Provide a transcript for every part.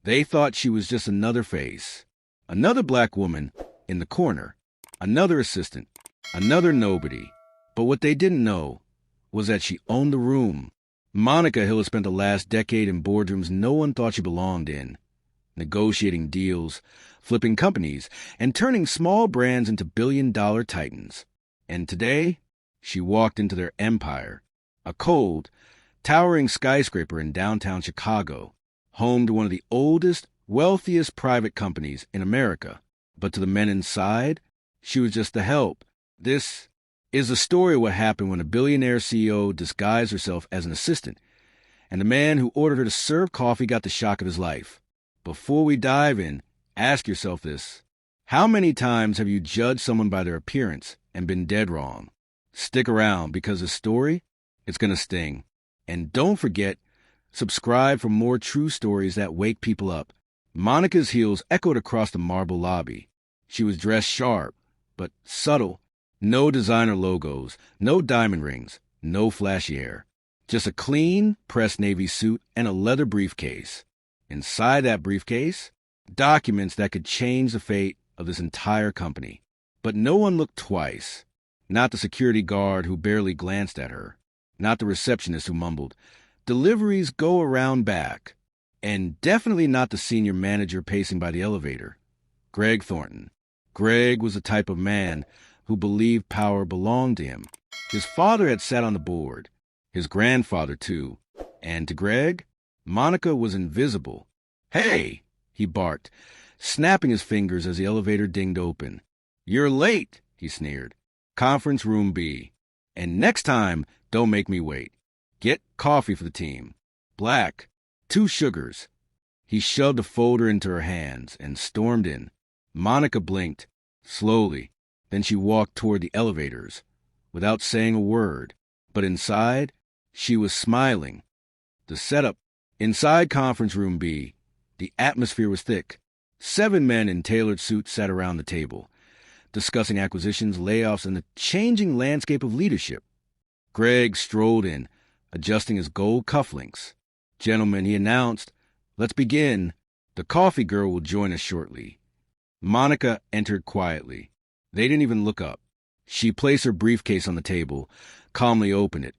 They thought she was just another face, another black woman in the corner, another assistant, another nobody. But what they didn't know was that she owned the room. Monica Hill had spent the last decade in boardrooms no one thought she belonged in, negotiating deals, flipping companies, and turning small brands into billion-dollar titans. And today, she walked into their empire, a cold, towering skyscraper in downtown Chicago, home to one of the oldest, wealthiest private companies in America. But to the men inside, she was just the help. This is the story of what happened when a billionaire CEO disguised herself as an assistant, and the man who ordered her to serve coffee got the shock of his life. Before we dive in, ask yourself this. How many times have you judged someone by their appearance and been dead wrong? Stick around, because the story, it's going to sting. And don't forget, subscribe for more true stories that wake people up. Monica's heels echoed across the marble lobby. She was dressed sharp, but subtle. No designer logos, no diamond rings, no flashy hair. Just a clean, pressed navy suit and a leather briefcase. Inside that briefcase, documents that could change the fate of this entire company. But no one looked twice. Not the security guard who barely glanced at her. Not the receptionist who mumbled, "Deliveries go around back." And definitely not the senior manager pacing by the elevator. Greg Thornton. Greg was the type of man who believed power belonged to him. His father had sat on the board. His grandfather, too. And to Greg, Monica was invisible. "Hey!" he barked, snapping his fingers as the elevator dinged open. "You're late," he sneered. "Conference room B. And next time, don't make me wait. Get coffee for the team. Black. 2 sugars." He shoved a folder into her hands and stormed in. Monica blinked, slowly. Then she walked toward the elevators, without saying a word. But inside, she was smiling. The setup. Inside conference room B, the atmosphere was thick. 7 men in tailored suits sat around the table, discussing acquisitions, layoffs, and the changing landscape of leadership. Greg strolled in, adjusting his gold cufflinks. "Gentlemen," he announced, "let's begin. The coffee girl will join us shortly." Monica entered quietly. They didn't even look up. She placed her briefcase on the table, calmly opened it,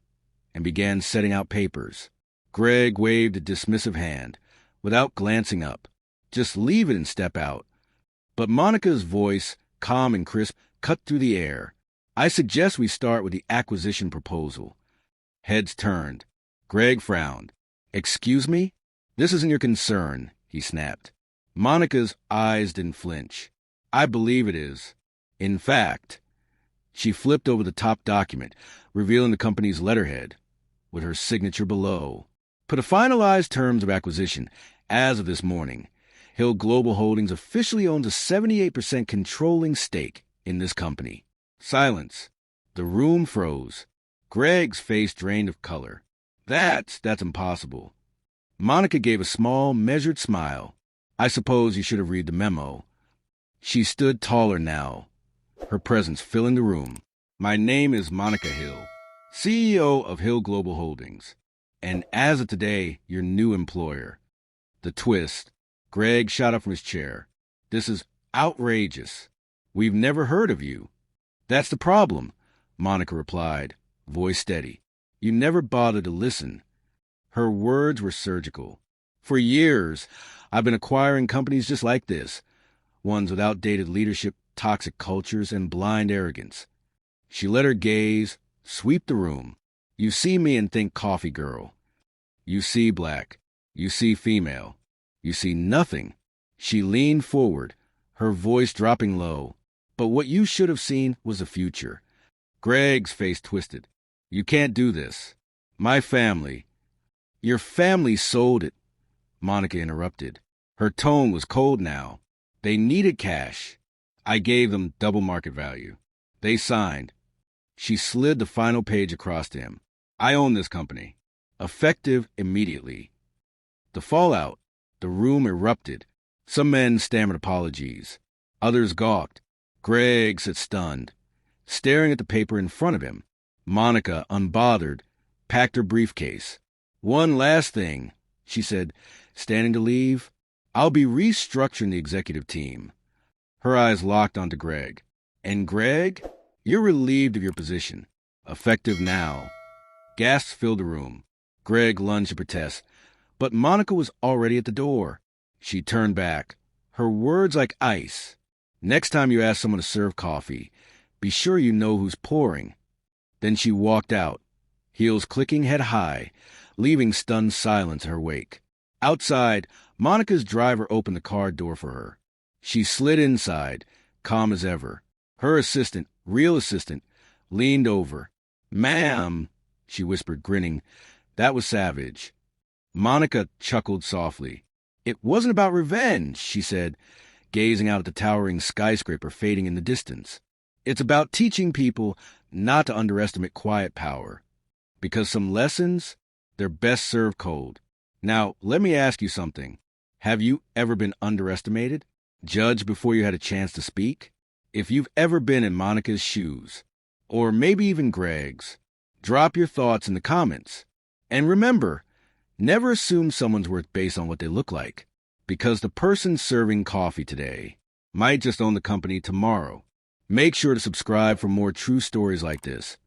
and began setting out papers. Greg waved a dismissive hand, without glancing up. "Just leave it and step out." But Monica's voice, calm and crisp, cut through the air. "I suggest we start with the acquisition proposal." Heads turned. Greg frowned. "Excuse me? This isn't your concern," he snapped. Monica's eyes didn't flinch. "I believe it is. In fact," she flipped over the top document, revealing the company's letterhead, with her signature below. "Per the finalized terms of acquisition, as of this morning, Hill Global Holdings officially owns a 78% controlling stake in this company." Silence. The room froze. Greg's face drained of color. That's impossible." Monica gave a small, measured smile. "I suppose you should have read the memo." She stood taller now, her presence filling the room. "My name is Monica Hill, CEO of Hill Global Holdings, and as of today, your new employer." The twist. Greg shot up from his chair. "This is outrageous. We've never heard of you." "That's the problem," Monica replied, voice steady. "You never bothered to listen." Her words were surgical. "For years, I've been acquiring companies just like this, ones with outdated leadership, toxic cultures, and blind arrogance." She let her gaze sweep the room. "You see me and think coffee girl. You see black. You see female. You see nothing." She leaned forward, her voice dropping low. "But what you should have seen was the future." Greg's face twisted. "You can't do this. My family—" "Your family sold it," Monica interrupted. Her tone was cold now. "They needed cash. I gave them double market value. They signed." She slid the final page across to him. "I own this company. Effective immediately." The fallout. The room erupted. Some men stammered apologies. Others gawked. Greg sat stunned, staring at the paper in front of him. Monica, unbothered, packed her briefcase. "One last thing," she said, standing to leave. I'll be restructuring the executive team. Her eyes locked onto Greg. And Greg, you're relieved of your position. Effective now. Gasps filled the room. Greg lunged to protest, but Monica was already at the door. She turned back, her words like ice. Next time you ask someone to serve coffee, be sure you know who's pouring. Then she walked out, heels clicking head high, leaving stunned silence in her wake. Outside, Monica's driver opened the car door for her. She slid inside, calm as ever. Her assistant, real assistant, leaned over. "Ma'am," she whispered, grinning. That was savage. Monica chuckled softly. "It wasn't about revenge," she said, gazing out at the towering skyscraper fading in the distance. "It's about teaching people not to underestimate quiet power. Because some lessons, they're best served cold. Now, let me ask you something. Have you ever been underestimated? Judged before you had a chance to speak? If you've ever been in Monica's shoes, or maybe even Greg's, drop your thoughts in the comments. And remember, never assume someone's worth based on what they look like, because the person serving coffee today might just own the company tomorrow. Make sure to subscribe for more true stories like this,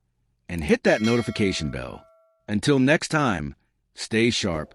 and hit that notification bell. Until next time, stay sharp,